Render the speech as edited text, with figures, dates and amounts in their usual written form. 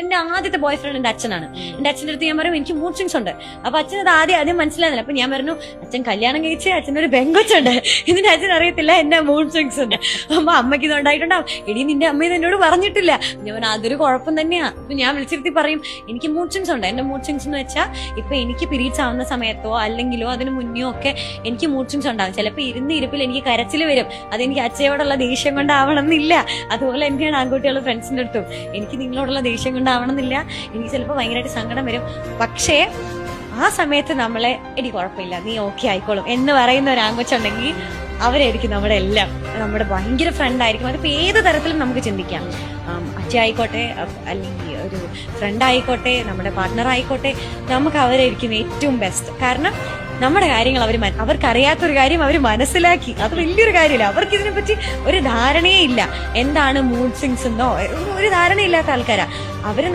എന്റെ ആദ്യത്തെ boy friend എന്റെ അച്ഛനാണ്. എന്റെ അച്ഛൻ്റെ അടുത്ത് ഞാൻ പറയും എനിക്ക് മൂഡ് സ്വിങ്സ് ഉണ്ട്. അപ്പൊ അച്ഛൻ അത് ആദ്യം മനസ്സിലാകുന്നില്ല. അപ്പൊ ഞാൻ പറഞ്ഞു അച്ഛൻ കല്യാണം കഴിച്ച് അച്ഛനൊരു പെങ്കൊച്ചുണ്ട്, ഇതിന്റെ അച്ഛൻ അറിയത്തില്ല എന്റെ മൂഡ് സ്വിങ്സ് ഉണ്ട്. അപ്പൊ അമ്മയ്ക്ക് ഇത് ഉണ്ടായിട്ടുണ്ടാവും. എടി നിന്റെ അമ്മ ഇത് എന്നോട് പറഞ്ഞിട്ടില്ല. ഞാൻ പറഞ്ഞു അതൊരു കുഴപ്പം തന്നെയാ. അപ്പൊ ഞാൻ വിളിച്ചിരുത്തി പറയും എനിക്ക് മൂഡ് സ്വിങ്സ് ഉണ്ട്. എന്റെ മൂഡ് സ്വിങ്സ് എന്ന് വെച്ചാൽ ഇപ്പൊ എനിക്ക് പീരീഡ്സ് ആവുന്ന സമയത്തോ അല്ലെങ്കിലോ അതിന് മുന്നോ ഒക്കെ എനിക്ക് മൂഡ് സ്വിങ്സ് ഉണ്ടാവും. ചിലപ്പോൾ ഇരുപ്പിൽ എനിക്ക് കരച്ചിൽ വരും. അതെനിക്ക് അച്ഛയോടുള്ള ദേഷ്യം കൊണ്ടാവണം എന്നില്ല. അതുപോലെ തന്നെയാണ് ആൺകുട്ടികളുടെ ഫ്രണ്ട്സിന്റെ അടുത്തും. എനിക്ക് നിങ്ങളോടുള്ള ദേഷ്യം കൊണ്ടാവണമെന്നില്ല. എനിക്ക് ചിലപ്പോൾ ഭയങ്കരമായിട്ട് സങ്കടം വരും. പക്ഷേ ആ സമയത്ത് നമ്മളെ എടി കുഴപ്പമില്ല നീ ഓക്കെ ആയിക്കോളും എന്ന് പറയുന്ന ഒരു ആൺകൊച്ചുണ്ടെങ്കിൽ അവരായിരിക്കും നമ്മുടെ എല്ലാം. നമ്മുടെ ഭയങ്കര ഫ്രണ്ട് ആയിരിക്കും. അതിപ്പോൾ ഏത് തരത്തിലും നമുക്ക് ചിന്തിക്കാം. അച്ഛ ആയിക്കോട്ടെ, അല്ലെങ്കിൽ ഒരു ഫ്രണ്ട് ആയിക്കോട്ടെ, നമ്മുടെ പാർട്ട്ണർ ആയിക്കോട്ടെ, നമുക്ക് അവരായിരിക്കും ഏറ്റവും ബെസ്റ്റ്. കാരണം നമ്മുടെ കാര്യങ്ങൾ അവർക്കറിയാത്തൊരു കാര്യം അവർ മനസ്സിലാക്കി. അത് വലിയൊരു കാര്യമില്ല. അവർക്ക് ഇതിനെപ്പറ്റി ഒരു ധാരണയേ ഇല്ല. എന്താണ് മൂഡ് സ്വിങ്സ് എന്നോ ഒരു ധാരണയില്ലാത്ത ആൾക്കാരാ അവര്.